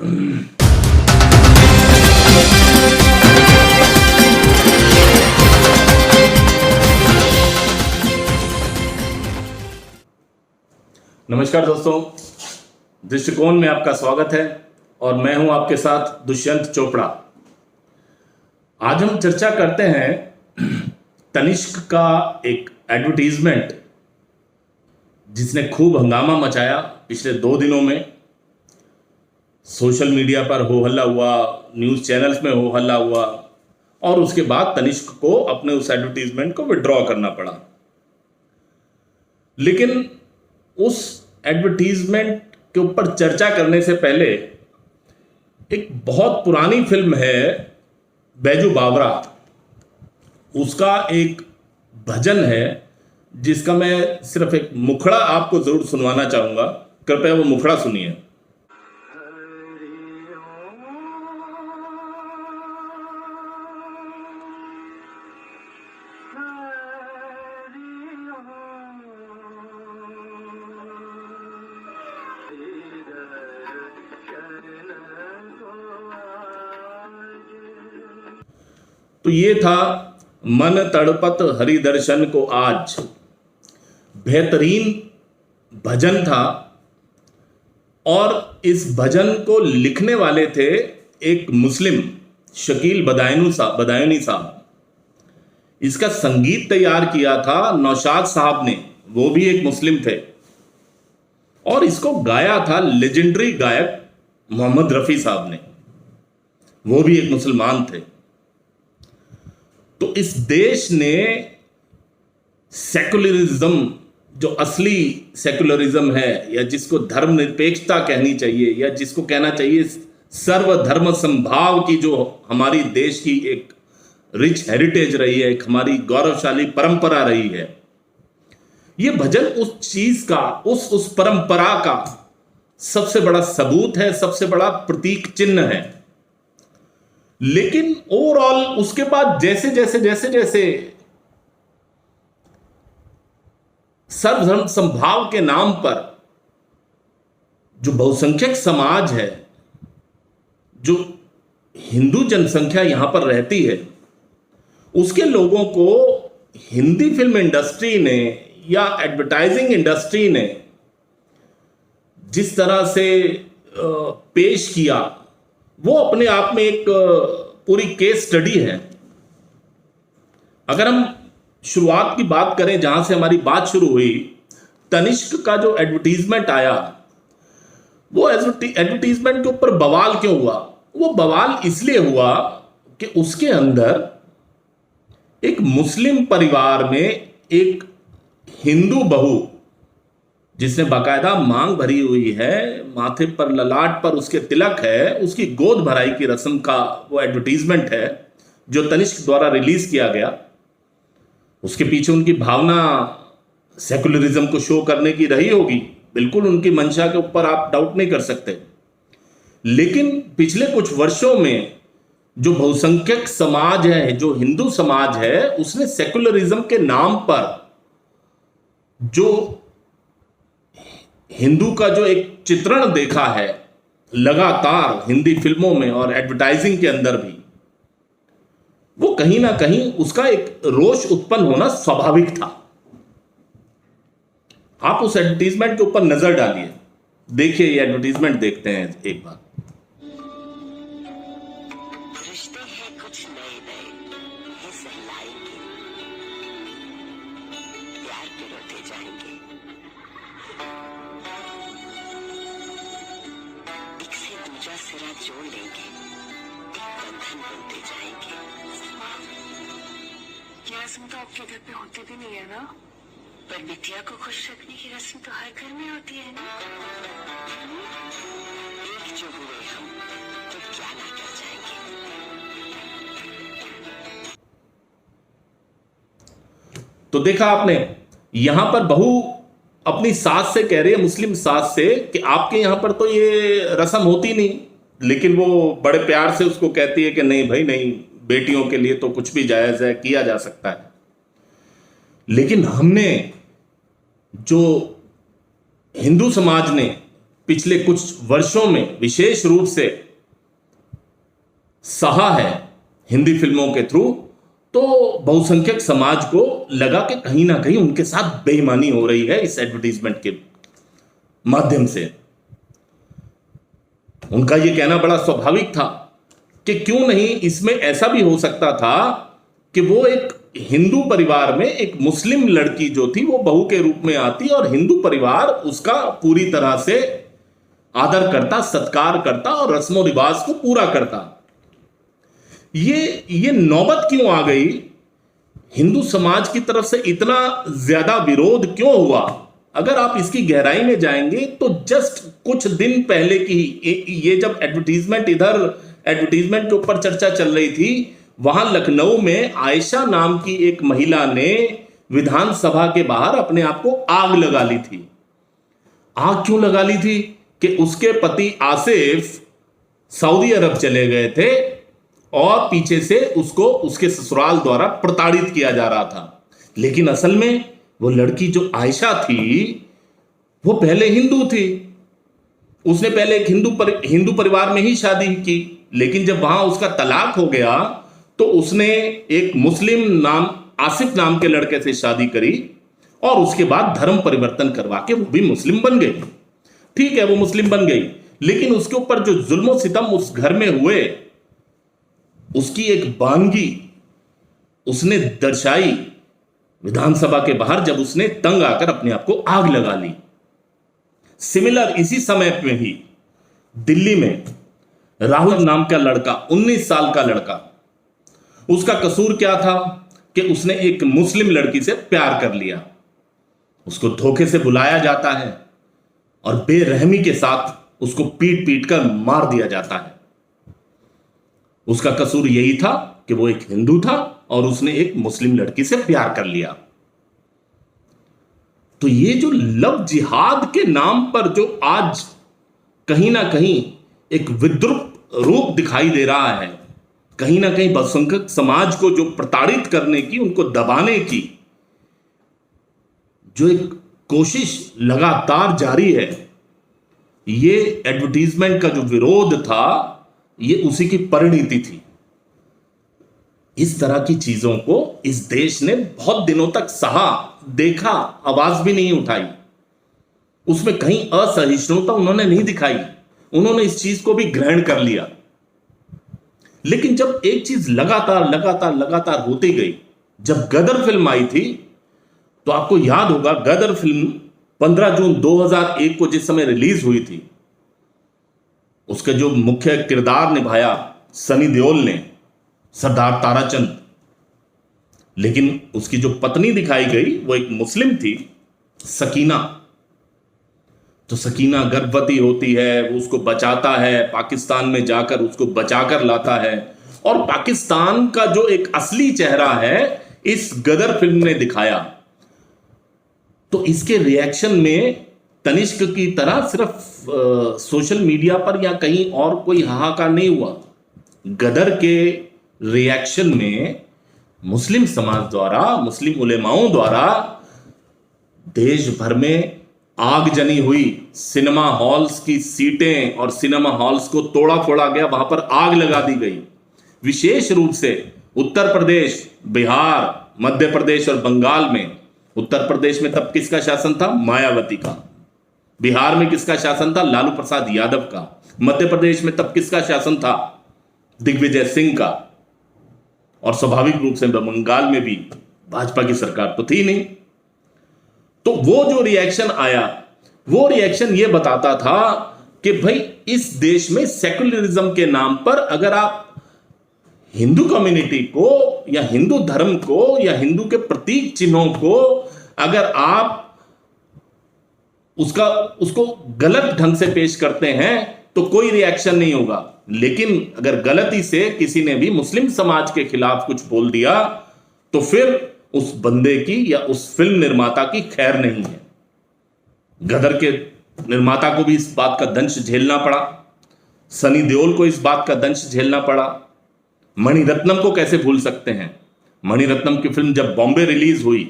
नमस्कार दोस्तों, दृष्टिकोण में आपका स्वागत है और मैं हूं आपके साथ दुष्यंत चोपड़ा। आज हम चर्चा करते हैं तनिष्क का एक एडवर्टीजमेंट जिसने खूब हंगामा मचाया। पिछले 2 दिनों में सोशल मीडिया पर हो हल्ला हुआ, न्यूज़ चैनल्स में हो हल्ला हुआ और उसके बाद तनिष्क को अपने उस एडवर्टीजमेंट को विड्रॉ करना पड़ा। लेकिन उस एडवर्टीजमेंट के ऊपर चर्चा करने से पहले एक बहुत पुरानी फिल्म है बैजू बावरा, उसका एक भजन है जिसका मैं सिर्फ एक मुखड़ा आपको जरूर सुनवाना चाहूंगा। कृपया वो मुखड़ा सुनिए। तो ये था मन तड़पत हरि दर्शन को आज। बेहतरीन भजन था और इस भजन को लिखने वाले थे एक मुस्लिम शकील बदायूनी साहब। इसका संगीत तैयार किया था नौशाद साहब ने, वो भी एक मुस्लिम थे, और इसको गाया था लेजेंडरी गायक मोहम्मद रफ़ी साहब ने, वो भी एक मुसलमान थे। तो इस देश ने सेकुलरिज्म, जो असली सेकुलरिज्म है या जिसको धर्मनिरपेक्षता कहनी चाहिए या जिसको कहना चाहिए सर्वधर्म संभाव की, जो हमारी देश की एक रिच हेरिटेज रही है, एक हमारी गौरवशाली परंपरा रही है, ये भजन उस चीज का, उस परंपरा का सबसे बड़ा सबूत है, सबसे बड़ा प्रतीक चिन्ह है। लेकिन ओवरऑल उसके बाद जैसे जैसे सर्वधर्म संभाव के नाम पर जो बहुसंख्यक समाज है, जो हिंदू जनसंख्या यहां पर रहती है, उसके लोगों को हिंदी फिल्म इंडस्ट्री ने या एडवर्टाइजिंग इंडस्ट्री ने जिस तरह से पेश किया, वो अपने आप में एक पूरी केस स्टडी है। अगर हम शुरुआत की बात करें, जहां से हमारी बात शुरू हुई, तनिष्क का जो एडवर्टीजमेंट आया, वो एडवर्टीजमेंट के ऊपर बवाल क्यों हुआ? वो बवाल इसलिए हुआ कि उसके अंदर एक मुस्लिम परिवार में एक हिंदू बहू, जिसने बाकायदा मांग भरी हुई है, माथे पर ललाट पर उसके तिलक है, उसकी गोद भराई की रस्म का वो एडवर्टीजमेंट है जो तनिष्क द्वारा रिलीज किया गया। उसके पीछे उनकी भावना सेकुलरिज्म को शो करने की रही होगी, बिल्कुल उनकी मंशा के ऊपर आप डाउट नहीं कर सकते। लेकिन पिछले कुछ वर्षों में जो बहुसंख्यक समाज है, जो हिंदू समाज है, उसने सेकुलरिज्म के नाम पर जो हिंदू का जो एक चित्रण देखा है लगातार हिंदी फिल्मों में और एडवर्टाइजिंग के अंदर भी, वो कहीं ना कहीं उसका एक रोष उत्पन्न होना स्वाभाविक था। आप उस एडवर्टीजमेंट के ऊपर नजर डालिए, देखिए ये एडवर्टीजमेंट देखते हैं एक बार। रिश्ते हैं कुछ नए ये सहलाएंगे, प्यार के रोते जाएंगे, एक से दूसरा सिरा जोड़ लेंगे, एक बंधन बनते जाएंगे। ये रस्म तो आपके घर पे होती भी नहीं है ना, पर बिटिया को खुश रखने की रस्म तो हर घर में होती है ना। एक जो हुए हम तो क्या ना कर जाएंगे। तो देखा आपने, यहां पर बहू अपनी सास से कह रही है, मुस्लिम सास से, कि आपके यहां पर तो ये रस्म होती नहीं, लेकिन वो बड़े प्यार से उसको कहती है कि नहीं भाई नहीं, बेटियों के लिए तो कुछ भी जायज है, किया जा सकता है। लेकिन हमने, जो हिंदू समाज ने पिछले कुछ वर्षों में विशेष रूप से सहा है हिंदी फिल्मों के थ्रू, तो बहुसंख्यक समाज को लगा कि कहीं ना कहीं उनके साथ बेईमानी हो रही है इस एडवर्टीजमेंट के माध्यम से। उनका यह कहना बड़ा स्वाभाविक था कि क्यों नहीं इसमें ऐसा भी हो सकता था कि वो एक हिंदू परिवार में एक मुस्लिम लड़की जो थी वो बहू के रूप में आती और हिंदू परिवार उसका पूरी तरह से आदर करता, सत्कार करता और रस्मों रिवाज को पूरा करता। ये नौबत क्यों आ गई, हिंदू समाज की तरफ से इतना ज्यादा विरोध क्यों हुआ? अगर आप इसकी गहराई में जाएंगे तो जस्ट कुछ दिन पहले की ये जब एडवर्टीजमेंट के ऊपर चर्चा चल रही थी, वहां लखनऊ में आयशा नाम की एक महिला ने विधानसभा के बाहर अपने आप को आग लगा ली थी। आग क्यों लगा ली थी? कि उसके पति आसिफ सऊदी अरब चले गए थे और पीछे से उसको उसके ससुराल द्वारा प्रताड़ित किया जा रहा था। लेकिन असल में वो लड़की जो आयशा थी वो पहले हिंदू थी, उसने पहले एक हिंदू परिवार में ही शादी की, लेकिन जब वहां उसका तलाक हो गया तो उसने एक मुस्लिम नाम आसिफ नाम के लड़के से शादी करी और उसके बाद धर्म परिवर्तन करवा के वो भी मुस्लिम बन गई। ठीक है, वो मुस्लिम बन गई, लेकिन उसके ऊपर जो जुल्म सितम उस घर में हुए उसकी एक वानगी उसने दर्शाई विधानसभा के बाहर, जब उसने तंग आकर अपने आप को आग लगा ली। सिमिलर इसी समय में ही दिल्ली में राहुल नाम का लड़का, 19 साल का लड़का, उसका कसूर क्या था कि उसने एक मुस्लिम लड़की से प्यार कर लिया। उसको धोखे से बुलाया जाता है और बेरहमी के साथ उसको पीट पीट कर मार दिया जाता है। उसका कसूर यही था कि वो एक हिंदू था और उसने एक मुस्लिम लड़की से प्यार कर लिया। तो ये जो लव जिहाद के नाम पर जो आज कहीं ना कहीं एक विद्रुप रूप दिखाई दे रहा है, कहीं ना कहीं बहुसंख्यक समाज को जो प्रताड़ित करने की, उनको दबाने की जो एक कोशिश लगातार जारी है, ये एडवर्टीजमेंट का जो विरोध था ये उसी की परिणति थी। इस तरह की चीजों को इस देश ने बहुत दिनों तक सहा, देखा, आवाज भी नहीं उठाई, उसमें कहीं असहिष्णुता उन्होंने नहीं दिखाई, उन्होंने इस चीज को भी ग्रहण कर लिया। लेकिन जब एक चीज लगातार लगातार लगातार होती गई, जब गदर फिल्म आई थी, तो आपको याद होगा गदर फिल्म 15 जून 2001 को जिस समय रिलीज हुई थी, उसका जो मुख्य किरदार निभाया सनी देओल ने, सरदार ताराचंद, लेकिन उसकी जो पत्नी दिखाई गई वो एक मुस्लिम थी, सकीना। तो सकीना गर्भवती होती है, वो उसको बचाता है, पाकिस्तान में जाकर उसको बचाकर लाता है, और पाकिस्तान का जो एक असली चेहरा है इस गदर फिल्म ने दिखाया। तो इसके रिएक्शन में तनिष्क की तरह सिर्फ सोशल मीडिया पर या कहीं और कोई हाहाकार नहीं हुआ। गदर के रिएक्शन में मुस्लिम समाज द्वारा, मुस्लिम उलेमाओं द्वारा देश भर में आगजनी हुई। सिनेमा हॉल्स की सीटें और सिनेमा हॉल्स को तोड़ा फोड़ा गया, वहां पर आग लगा दी गई। विशेष रूप से उत्तर प्रदेश, बिहार, मध्य प्रदेश और बंगाल में, उत्तर प्रदेश में तब किसका शासन था? मायावती का। बिहार में किसका शासन था? लालू प्रसाद यादव का। मध्य प्रदेश में तब किसका शासन था? दिग्विजय सिंह का। और स्वाभाविक रूप से बंगाल में भी भाजपा की सरकार तो थी नहीं। तो वो जो रिएक्शन आया, वो रिएक्शन ये बताता था कि भाई इस देश में सेकुलरिज्म के नाम पर अगर आप हिंदू कम्युनिटी को या हिंदू धर्म को या हिंदू के प्रतीक चिन्हों को अगर आप उसको गलत ढंग से पेश करते हैं तो कोई रिएक्शन नहीं होगा। लेकिन अगर गलती से किसी ने भी मुस्लिम समाज के खिलाफ कुछ बोल दिया तो फिर उस बंदे की या उस फिल्म निर्माता की खैर नहीं है। गदर के निर्माता को भी इस बात का दंश झेलना पड़ा, सनी देओल को इस बात का दंश झेलना पड़ा। मणिरत्नम को कैसे भूल सकते हैं? मणिरत्नम की फिल्म जब बॉम्बे रिलीज हुई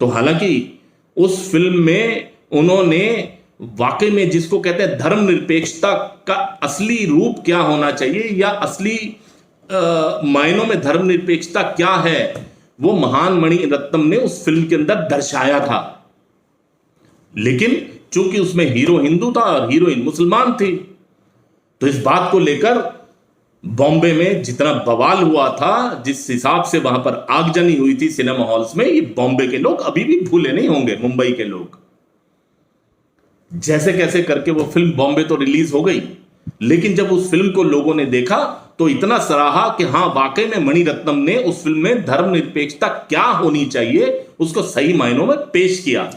तो हालांकि उस फिल्म में उन्होंने वाकई में जिसको कहते हैं धर्मनिरपेक्षता का असली रूप क्या होना चाहिए या असली मायनों में धर्मनिरपेक्षता क्या है, वो महान मणि रत्नम ने उस फिल्म के अंदर दर्शाया था। लेकिन चूंकि उसमें हीरो हिंदू था और हीरोइन मुसलमान थी, तो इस बात को लेकर बॉम्बे में जितना बवाल हुआ था, जिस हिसाब से वहां पर आगजनी हुई थी सिनेमा हॉल्स में, ये बॉम्बे के लोग अभी भी भूले नहीं होंगे। मुंबई के लोग जैसे कैसे करके वो फिल्म बॉम्बे तो रिलीज हो गई, लेकिन जब उस फिल्म को लोगों ने देखा तो इतना सराहा कि हाँ वाकई में मणिरत्नम ने उस फिल्म में धर्मनिरपेक्षता क्या होनी चाहिए उसको सही मायनों में पेश किया।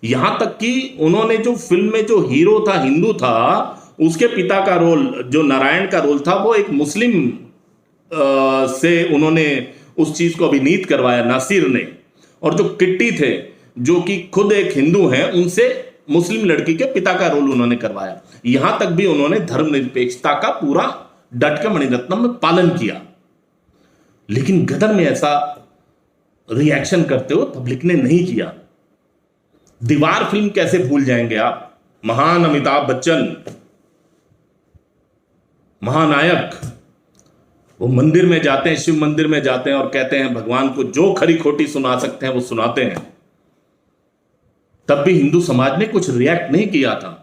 यहां तक कि उन्होंने जो फिल्म में जो हीरो था हिंदू था, उसके पिता का रोल जो नारायण का रोल था वो एक मुस्लिम से उन्होंने उस चीज को अभिनीत करवाया नासिर ने, और जो किट्टी थे जो कि खुद एक हिंदू हैं, उनसे मुस्लिम लड़की के पिता का रोल उन्होंने करवाया। यहां तक भी उन्होंने धर्मनिरपेक्षता का पूरा डट के मणिरत्नम में पालन किया। लेकिन गदर में ऐसा रिएक्शन करते हुए पब्लिक ने नहीं किया। दीवार फिल्म कैसे भूल जाएंगे आप? महान अमिताभ बच्चन, महानायक, वो मंदिर में जाते हैं, शिव मंदिर में जाते हैं और कहते हैं भगवान को जो खरी खोटी सुना सकते हैं वो सुनाते हैं। तब भी हिंदू समाज ने कुछ रिएक्ट नहीं किया था।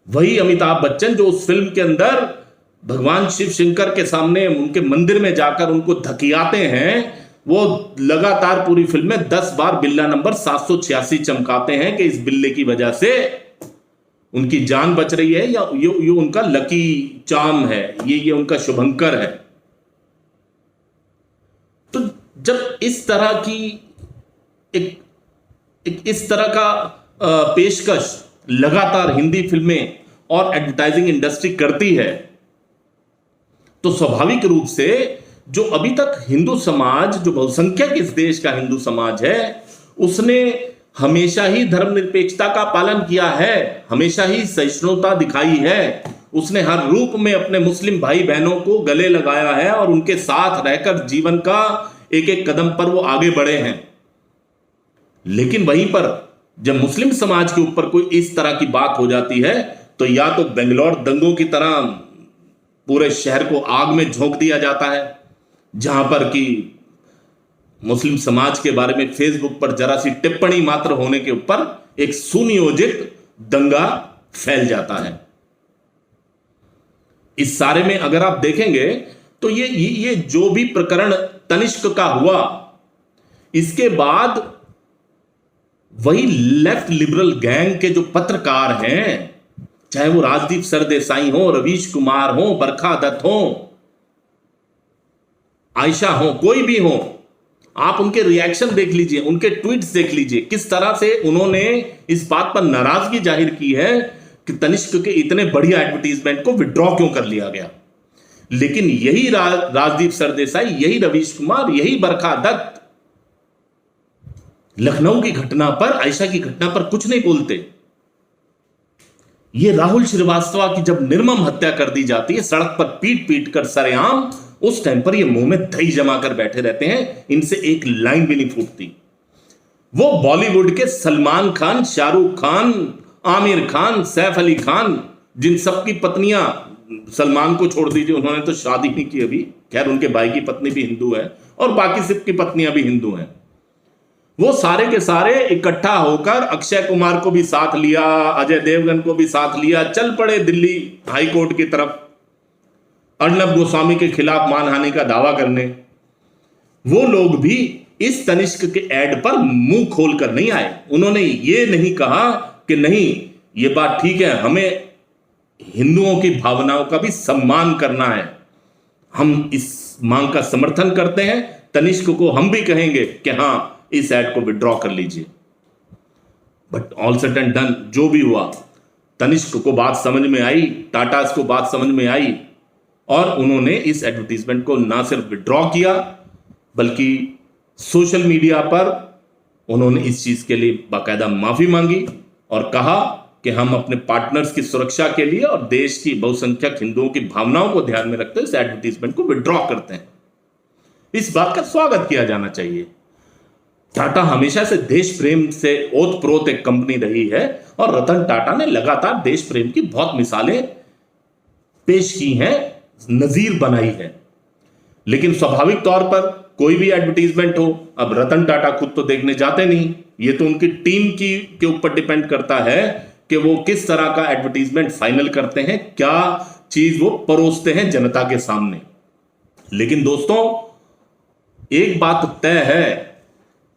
वही अमिताभ बच्चन जो उस फिल्म के अंदर भगवान शिव शंकर के सामने उनके मंदिर में जाकर उनको धकियाते हैं, वो लगातार पूरी फिल्म में 10 बार बिल्ला नंबर 786 चमकाते हैं कि इस बिल्ले की वजह से उनकी जान बच रही है, या ये उनका लकी चार्म है, ये उनका शुभंकर है। तो जब इस तरह की एक इस तरह का पेशकश लगातार हिंदी फिल्में और एडवर्टाइजिंग इंडस्ट्री करती है, तो स्वाभाविक रूप से जो अभी तक हिंदू समाज, जो बहुसंख्यक इस देश का हिंदू समाज है, उसने हमेशा ही धर्मनिरपेक्षता का पालन किया है, हमेशा ही सहिष्णुता दिखाई है। उसने हर रूप में अपने मुस्लिम भाई बहनों को गले लगाया है और उनके साथ रहकर जीवन का एक एक कदम पर वो आगे बढ़े हैं। लेकिन वहीं पर जब मुस्लिम समाज के ऊपर कोई इस तरह की बात हो जाती है, तो या तो बेंगलोर दंगों की तरह पूरे शहर को आग में झोंक दिया जाता है, जहां पर कि मुस्लिम समाज के बारे में फेसबुक पर जरा सी टिप्पणी मात्र होने के ऊपर एक सुनियोजित दंगा फैल जाता है। इस सारे में अगर आप देखेंगे तो ये जो भी प्रकरण तनिष्क का हुआ, इसके बाद वही लेफ्ट लिबरल गैंग के जो पत्रकार हैं, चाहे वो राजदीप सरदेसाई हो, रवीश कुमार हो, बरखा दत्त हो, आयशा हो, कोई भी हो, आप उनके रिएक्शन देख लीजिए, उनके ट्वीट्स देख लीजिए, किस तरह से उन्होंने इस बात पर नाराजगी जाहिर की है कि तनिष्क के इतने बढ़िया एडवर्टीजमेंट को विड्रॉ क्यों कर लिया गया। लेकिन यही राजदीप सरदेसाई, यही रवीश कुमार, यही बरखा दत्त लखनऊ की घटना पर, आयशा की घटना पर कुछ नहीं बोलते। ये राहुल श्रीवास्तव की जब निर्मम हत्या कर दी जाती है सड़क पर पीट पीट कर सरेआम, उस टाइम पर ये मुंह में दही जमा कर बैठे रहते हैं, इनसे एक लाइन भी नहीं फूटती। वो बॉलीवुड के सलमान खान, शाहरुख खान, आमिर खान, सैफ अली खान, जिन सब की पत्नियां, सलमान को छोड़ दीजिए, उन्होंने तो शादी नहीं की अभी, खैर उनके भाई की पत्नी भी हिंदू है और बाकी सबकी पत्नियां भी हिंदू हैं, वो सारे के सारे इकट्ठा होकर अक्षय कुमार को भी साथ लिया, अजय देवगन को भी साथ लिया, चल पड़े दिल्ली हाई कोर्ट की तरफ अर्नब गोस्वामी के खिलाफ मानहानि का दावा करने। वो लोग भी इस तनिष्क के ऐड पर मुंह खोलकर नहीं आए। उन्होंने ये नहीं कहा कि नहीं ये बात ठीक है, हमें हिंदुओं की भावनाओं का भी सम्मान करना है, हम इस मांग का समर्थन करते हैं, तनिष्क को हम भी कहेंगे कि हां इस ऐड को विड्रॉ कर लीजिए। But all set and done, जो भी हुआ, तनिष्क को बात समझ में आई, टाटास को बात समझ में आई और उन्होंने इस एडवर्टीजमेंट को ना सिर्फ विड्रॉ किया बल्कि सोशल मीडिया पर उन्होंने इस चीज के लिए बाकायदा माफी मांगी और कहा कि हम अपने पार्टनर्स की सुरक्षा के लिए और देश की बहुसंख्यक हिंदुओं की भावनाओं को ध्यान में रखते हुए इस एडवर्टीजमेंट को विड्रॉ करते हैं। इस बात का स्वागत किया जाना चाहिए। टाटा हमेशा से देश प्रेम से ओतप्रोत एक कंपनी रही है और रतन टाटा ने लगातार देश प्रेम की बहुत मिसालें पेश की हैं, नजीर बनाई है। लेकिन स्वाभाविक तौर पर कोई भी एडवर्टीजमेंट हो, अब रतन टाटा खुद तो देखने जाते नहीं, ये तो उनकी टीम के ऊपर डिपेंड करता है कि वो किस तरह का एडवर्टीजमेंट फाइनल करते हैं, क्या चीज वो परोसते हैं जनता के सामने। लेकिन दोस्तों, एक बात तय है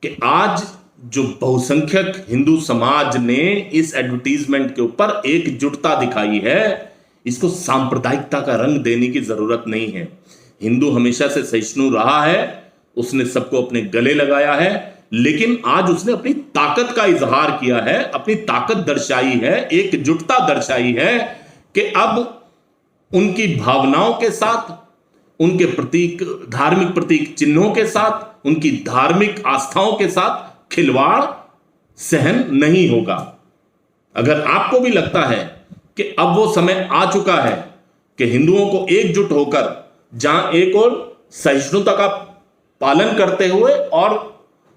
कि आज जो बहुसंख्यक हिंदू समाज ने इस एडवर्टीजमेंट के ऊपर एकजुटता दिखाई है, इसको सांप्रदायिकता का रंग देने की जरूरत नहीं है। हिंदू हमेशा से सहिष्णु रहा है, उसने सबको अपने गले लगाया है, लेकिन आज उसने अपनी ताकत का इजहार किया है, अपनी ताकत दर्शाई है, एकजुटता दर्शाई है कि अब उनकी भावनाओं के साथ, उनके प्रतीक, धार्मिक प्रतीक चिन्हों के साथ, उनकी धार्मिक आस्थाओं के साथ खिलवाड़ सहन नहीं होगा। अगर आपको भी लगता है कि अब वो समय आ चुका है कि हिंदुओं को एकजुट होकर, जहां एक और सहिष्णुता का पालन करते हुए और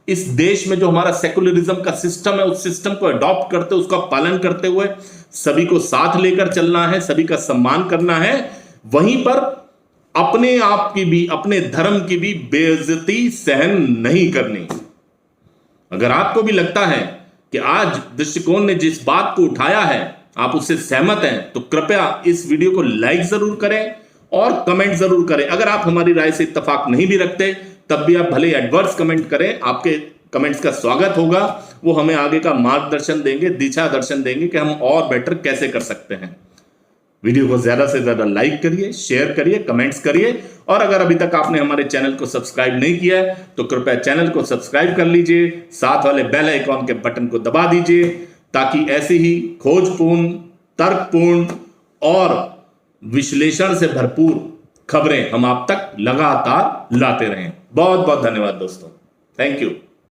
इस देश में जो हमारा सेकुलरिज्म का सिस्टम है, उस सिस्टम को अडॉप्ट करते, उसका पालन करते हुए सभी को साथ लेकर चलना है, सभी का सम्मान करना है, वहीं पर अपने आप की भी, अपने धर्म की भी बेइज्जती सहन नहीं करनी। अगर आपको भी लगता है कि आज दृष्टिकोण ने जिस बात को उठाया है आप उससे सहमत हैं, तो कृपया इस वीडियो को लाइक जरूर करें और कमेंट जरूर करें। अगर आप हमारी राय से इत्तेफाक नहीं भी रखते, तब भी आप भले एडवर्स कमेंट करें, आपके कमेंट्स का स्वागत होगा। वो हमें आगे का मार्गदर्शन देंगे, दिशा दर्शन देंगे कि हम और बेटर कैसे कर सकते हैं। वीडियो को ज्यादा से ज्यादा लाइक करिए, शेयर करिए, कमेंट्स करिए, और अगर अभी तक आपने हमारे चैनल को सब्सक्राइब नहीं किया है तो कृपया चैनल को सब्सक्राइब कर लीजिए, साथ वाले बेल आइकॉन के बटन को दबा दीजिए, ताकि ऐसी ही खोजपूर्ण, तर्कपूर्ण और विश्लेषण से भरपूर खबरें हम आप तक लगातार लाते रहें। बहुत बहुत धन्यवाद दोस्तों, थैंक यू।